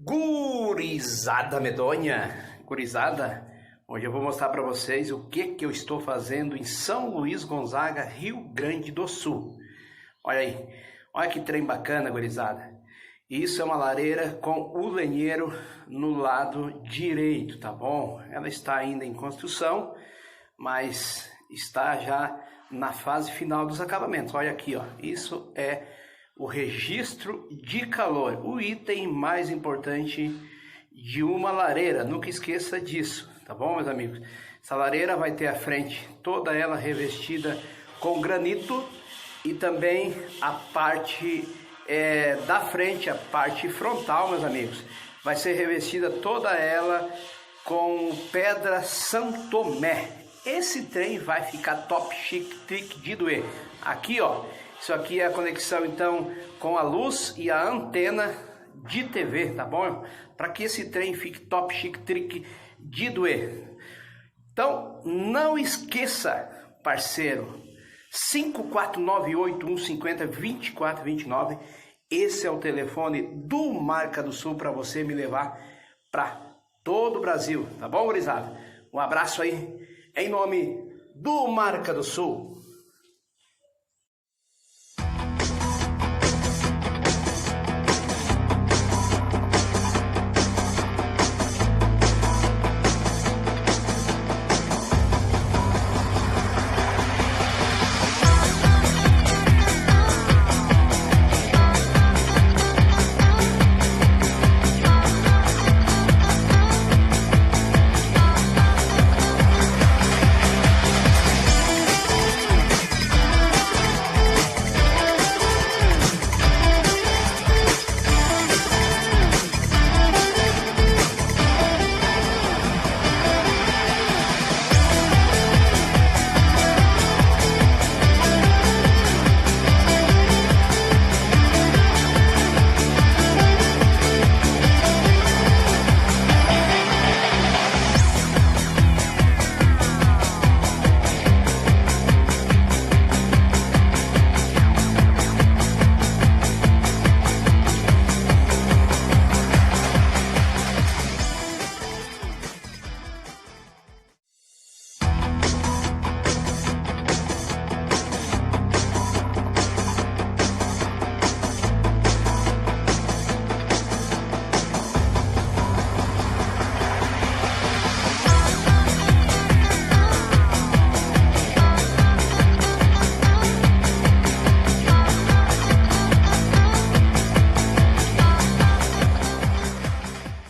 Gurizada medonha, gurizada, hoje eu vou mostrar para vocês o que eu estou fazendo em São Luís Gonzaga, Rio Grande do Sul. Olha aí, olha que trem bacana, gurizada. Isso é uma lareira com o lenheiro no lado direito, tá bom? Ela está ainda em construção, mas está já na fase final dos acabamentos. Olha aqui, ó, isso é o registro de calor, o item mais importante de uma lareira. Nunca esqueça disso, tá bom, meus amigos? Essa lareira vai ter a frente toda ela revestida com granito e também a parte da frente, a parte frontal, meus amigos, vai ser revestida toda ela com pedra São Tomé. Esse trem vai ficar top chique, trick de doer. Aqui, ó, isso aqui é a conexão então com a luz e a antena de TV, tá bom? Para que esse trem fique top chique, trick de doer. Então, não esqueça, parceiro, 5498-150-2429. Esse é o telefone do Marca do Sul para você me levar para todo o Brasil, tá bom, gurizada? Um abraço aí, em nome do Marca do Sul.